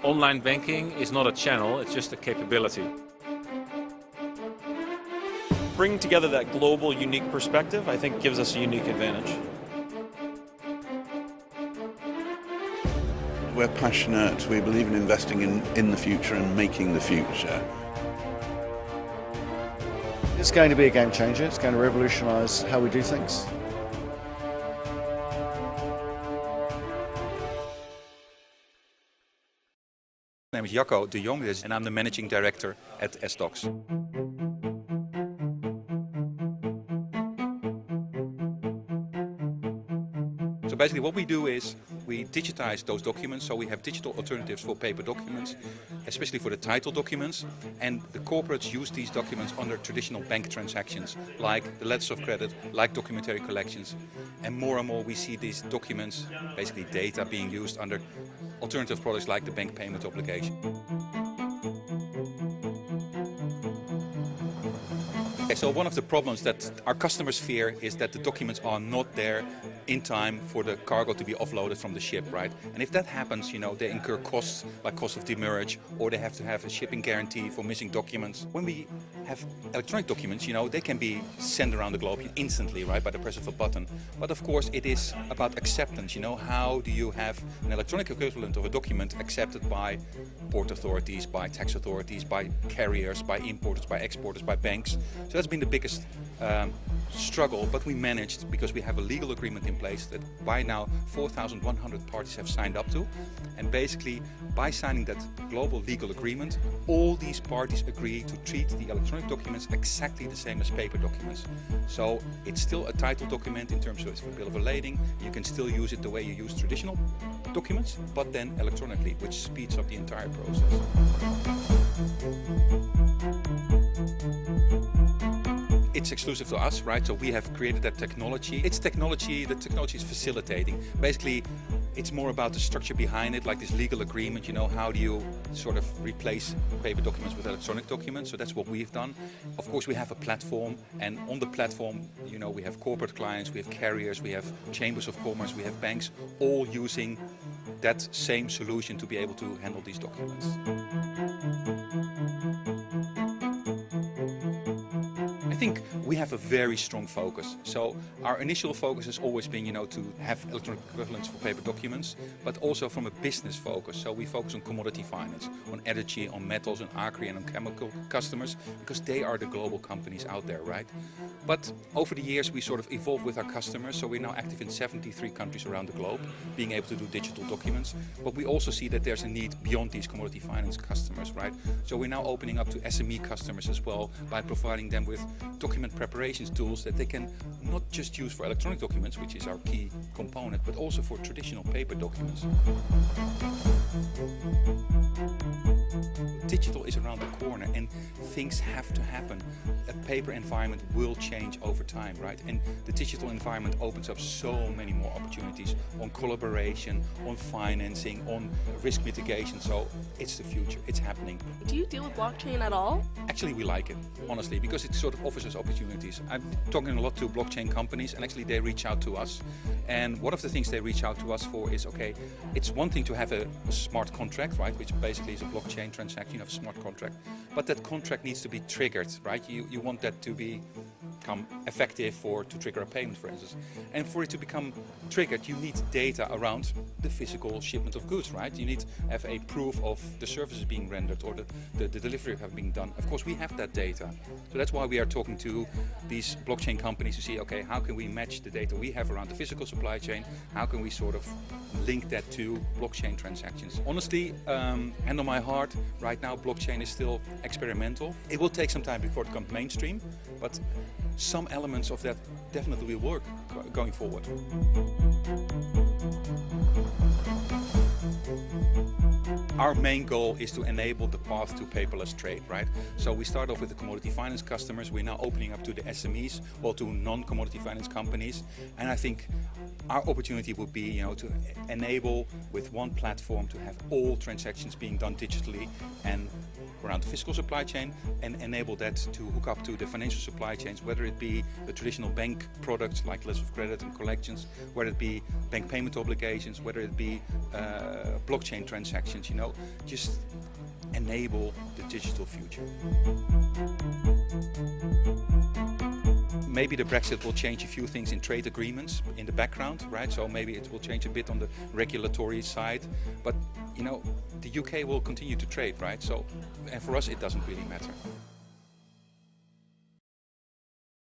Online banking is not a channel, it's just a capability. Bringing together that global, unique perspective, I think, gives us a unique advantage. We're passionate, we believe in investing in the future and making the future. It's going to be a game changer, it's going to revolutionise how we do things. My name is Jacco de Jong and I'm the Managing Director at EssDocs. So basically what we do is we digitize those documents, so we have digital alternatives for paper documents, especially for the title documents, and the corporates use these documents under traditional bank transactions, like the letters of credit, like documentary collections, and more we see these documents, basically data, being used under alternative products like the bank payment obligation. So one of the problems that our customers fear is that the documents are not there in time for the cargo to be offloaded from the ship, right? And if that happens, they incur costs like cost of demurrage, or they have to have a shipping guarantee for missing documents. When we have electronic documents, they can be sent around the globe instantly, right, by the press of a button. But of course it is about acceptance, how do you have an electronic equivalent of a document accepted by port authorities, by tax authorities, by carriers, by importers, by exporters, by banks. So that's been the biggest struggle, but we managed because we have a legal agreement in place that by now 4,100 parties have signed up to. And basically by signing that global legal agreement, all these parties agree to treat the electronic documents exactly the same as paper documents. So it's still a title document in terms of its bill of lading. You can still use it the way you use traditional documents, but then electronically, which speeds up the entire process. It's exclusive to us, right? So we have created that technology. It's technology, the technology is facilitating. Basically, it's more about the structure behind it, like this legal agreement, how do you sort of replace paper documents with electronic documents? So that's what we've done. Of course, we have a platform, and on the platform, we have corporate clients, we have carriers, we have chambers of commerce, we have banks, all using that same solution to be able to handle these documents. I think we have a very strong focus. So our initial focus has always been, to have electronic equivalents for paper documents, but also from a business focus. So we focus on commodity finance, on energy, on metals, on agri, and on chemical customers, because they are the global companies out there, right? But over the years, we sort of evolved with our customers. So we're now active in 73 countries around the globe, being able to do digital documents. But we also see that there's a need beyond these commodity finance customers, right? So we're now opening up to SME customers as well by providing them with document preparations tools that they can not just use for electronic documents, which is our key component, but also for traditional paper documents. Digital is around the corner and things have to happen. A paper environment will change over time, right? And the digital environment opens up so many more opportunities on collaboration, on financing, on risk mitigation. So it's the future, it's happening. Do you deal with blockchain at all? Actually, we like it, honestly, because it sort of offers us opportunities. I'm talking a lot to blockchain companies, and actually they reach out to us. And one of the things they reach out to us for is, okay, it's one thing to have a smart contract, right, which basically is a blockchain transaction, you have a smart contract, but that contract needs to be triggered, right? You want that to become effective or to trigger a payment, for instance. And for it to become triggered, you need data around the physical shipment of goods, right? You need to have a proof of the services being rendered or the delivery have been done. Of course, we have that data. So that's why we are talking to these blockchain companies to see, okay, how can we match the data we have around the physical supply chain? How can we sort of link that to blockchain transactions? Honestly, hand on my heart, right now blockchain is still experimental. It will take some time before it becomes mainstream, but some elements of that definitely will work going forward. Our main goal is to enable the path to paperless trade, right? So we start off with the commodity finance customers. We're now opening up to the SMEs, or to non-commodity finance companies. And I think our opportunity would be, to enable with one platform to have all transactions being done digitally and around the physical supply chain, and enable that to hook up to the financial supply chains, whether it be the traditional bank products like letters of credit and collections, whether it be bank payment obligations, whether it be blockchain transactions, just enable the digital future. Maybe the Brexit will change a few things in trade agreements in the background, right? So maybe it will change a bit on the regulatory side, but the UK will continue to trade, right? So, and for us, it doesn't really matter.